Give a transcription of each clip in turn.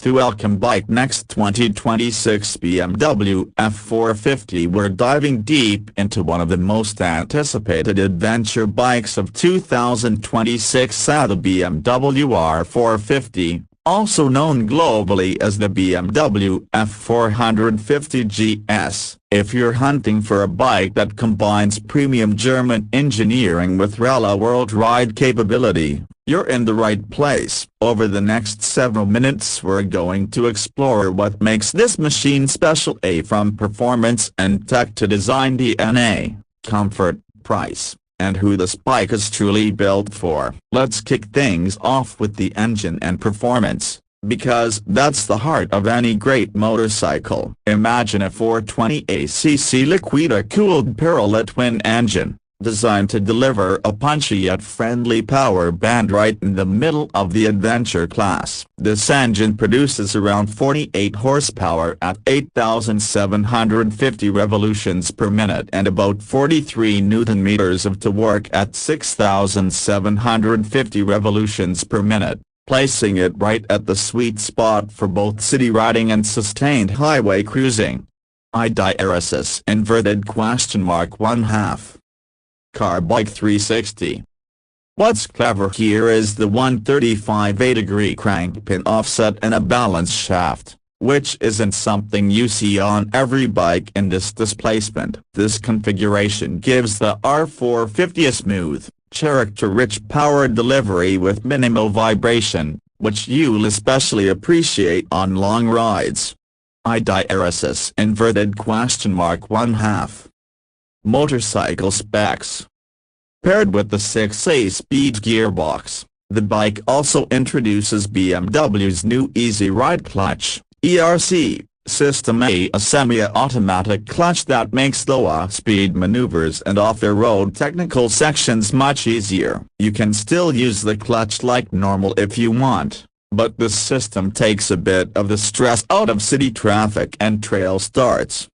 To welcome BikeNext 2026 BMW F450, we're diving deep into one of the most anticipated adventure bikes of 2026, the BMW R450, also known globally as the BMW F450 GS. If you're hunting for a bike that combines premium German engineering with world ride capability, you're in the right place. Over the next several minutes we're going to explore what makes this machine special, from performance and tech to design DNA, comfort, price, and who this bike is truly built for. Let's kick things off with the engine and performance, because that's the heart of any great motorcycle. Imagine a 420cc liquid-cooled parallel twin engine, designed to deliver a punchy yet friendly power band right in the middle of the adventure class. This engine produces around 48 horsepower at 8,750 revolutions per minute and about 43 Nm of torque at 6,750 revolutions per minute, placing it right at the sweet spot for both city riding and sustained highway cruising. IDRSS (1/2) Car Bike 360. What's clever here is the 135°-degree crank pin offset and a balance shaft, which isn't something you see on every bike in this displacement. This configuration gives the R450 a smooth, character-rich power delivery with minimal vibration, which you'll especially appreciate on long rides. IDRSS (1/2) Motorcycle specs. Paired with the 6-speed gearbox, the bike also introduces BMW's new Easy Ride Clutch (ERC) system, a semi-automatic clutch that makes low-speed maneuvers and off-the-road technical sections much easier. You can still use the clutch like normal if you want, but this system takes a bit of the stress out of city traffic and trail starts.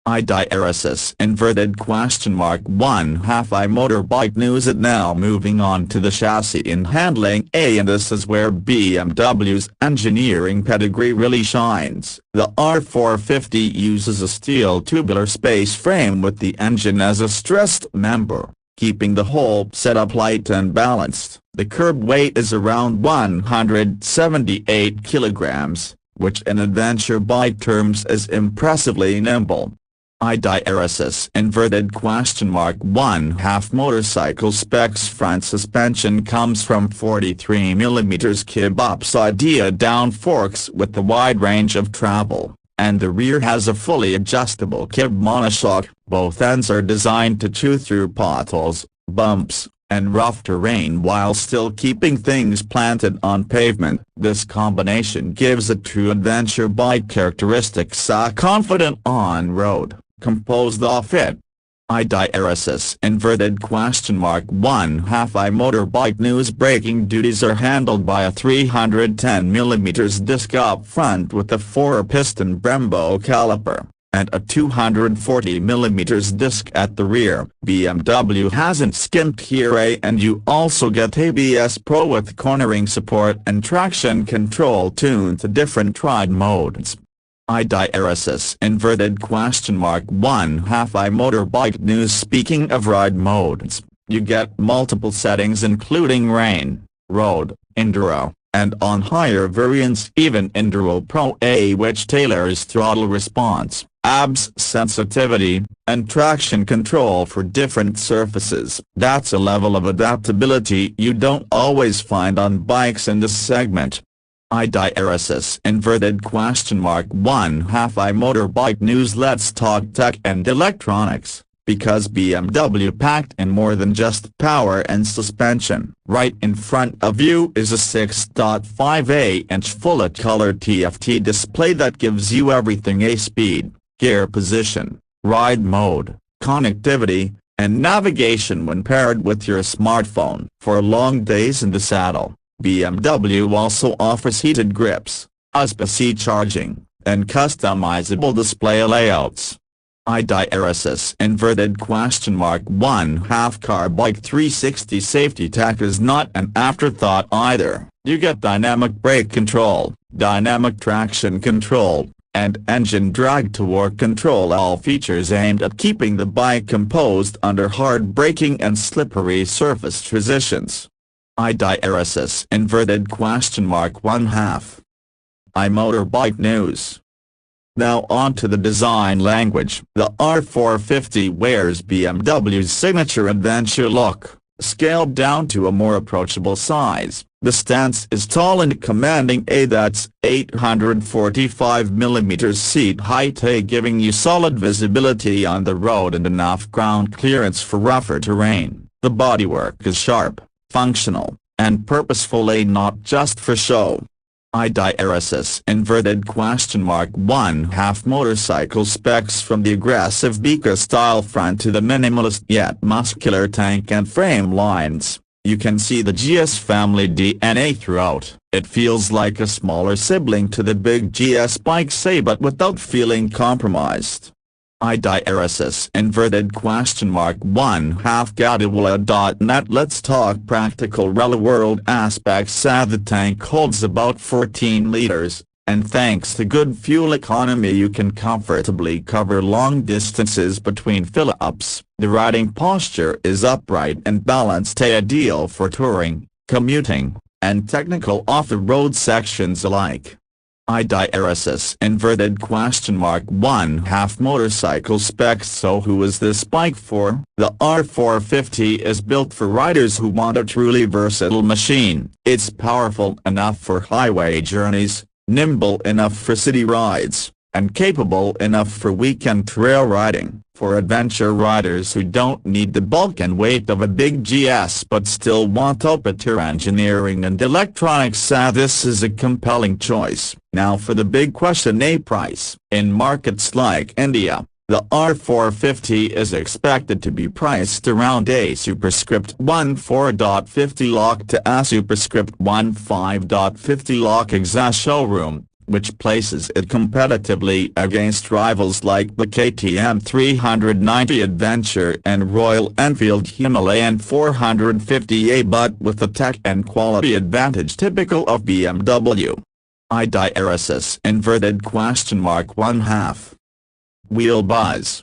IDRSS (1/1) Motorbike news it now. Moving on to the chassis and handling, and this is where BMW's engineering pedigree really shines. The R450 uses a steel tubular space frame with the engine as a stressed member, keeping the whole setup light and balanced. The curb weight is around 178 kilograms, which in adventure bike terms is impressively nimble. IDRSS (1/1) Motorcycle specs. Front suspension comes from 43mm kib upside down forks with the wide range of travel, and the rear has a fully adjustable kib monoshock. Both ends are designed to chew through potholes, bumps, and rough terrain while still keeping things planted on pavement. This combination gives a true adventure bike characteristics, confident on-road, composed off-it. IDRSS (1/1) Motorbike news. Braking duties are handled by a 310mm disc up front with a 4-piston Brembo caliper, and a 240mm disc at the rear. BMW hasn't skimped here, and you also get ABS Pro with cornering support and traction control tuned to different ride modes. IDRSS (1/1) Motorbike news. Speaking of ride modes, you get multiple settings including rain, road, enduro, and on higher variants even Enduro Pro, which tailors throttle response, ABS sensitivity, and traction control for different surfaces. That's a level of adaptability you don't always find on bikes in this segment. IDRSS (1/1) Motorbike news. Let's talk tech and electronics, because BMW packed in more than just power and suspension. Right in front of you is a 6.5-inch full-color TFT display that gives you everything: speed, gear position, ride mode, connectivity, and navigation when paired with your smartphone. For long days in the saddle, BMW also offers heated grips, USB-C charging, and customizable display layouts. IDRSS inverted question mark 1/2 car bike 360 safety tech is not an afterthought either. You get dynamic brake control, dynamic traction control, and engine drag to work control, all features aimed at keeping the bike composed under hard braking and slippery surface transitions. IDRSS inverted question mark 1/2. iMotorbike News. Now on to the design language. The R450 wears BMW's signature adventure look, scaled down to a more approachable size. The stance is tall and commanding, that's 845mm seat height, giving you solid visibility on the road and enough ground clearance for rougher terrain. The bodywork is sharp, functional, and purposeful, not just for show. IDRSS inverted question mark 1/2 motorcycle specs. From the aggressive Bika-style front to the minimalist yet muscular tank and frame lines, you can see the GS family DNA throughout. It feels like a smaller sibling to the big GS bikes, but without feeling compromised. IDRSS inverted question mark 1/2 Covertitle.net. Let's talk practical real-world aspects. The tank holds about 14 liters, and thanks to good fuel economy you can comfortably cover long distances between fill-ups. The riding posture is upright and balanced, ideal for touring, commuting, and technical off-the-road sections alike. IDRSS inverted question mark 1/2 motorcycle specs. So who is this bike for? The R450 is built for riders who want a truly versatile machine. It's powerful enough for highway journeys, nimble enough for city rides, and capable enough for weekend trail riding. For adventure riders who don't need the bulk and weight of a big GS but still want top-tier engineering and electronics, this is a compelling choice. Now for the big question, price. In markets like India, the R450 is expected to be priced around a superscript 14.50 lakh to a superscript 15.50 lakh ex showroom, which places it competitively against rivals like the KTM 390 Adventure and Royal Enfield Himalayan 450A, but with the tech and quality advantage typical of BMW. IDRSS inverted question mark 1/2. Wheel buzz.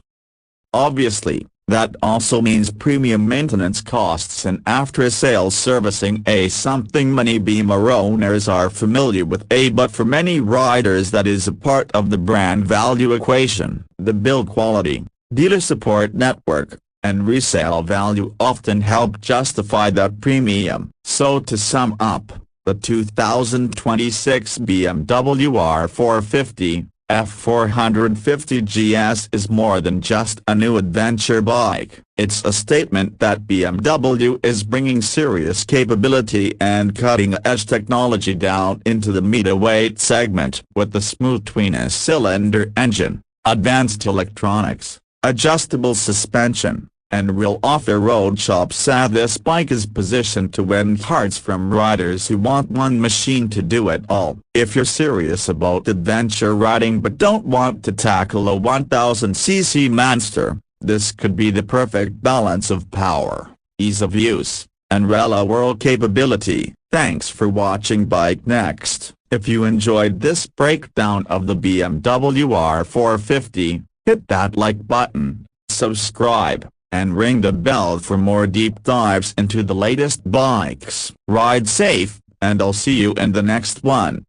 Obviously, that also means premium maintenance costs and after-sales servicing, something many BMWer owners are familiar with, but for many riders that is a part of the brand value equation. The build quality, dealer support network, and resale value often help justify that premium. So to sum up, the 2026 BMW R450, F450 GS is more than just a new adventure bike. It's a statement that BMW is bringing serious capability and cutting-edge technology down into the middleweight segment. With the smooth twin-cylinder engine, advanced electronics, adjustable suspension, and real off-the-road chops, this bike is positioned to win hearts from riders who want one machine to do it all. If you're serious about adventure riding but don't want to tackle a 1000cc monster, this could be the perfect balance of power, ease of use, and real-world capability. Thanks for watching BikeNext. If you enjoyed this breakdown of the BMW R450, hit that like button, subscribe, and ring the bell for more deep dives into the latest bikes. Ride safe, and I'll see you in the next one.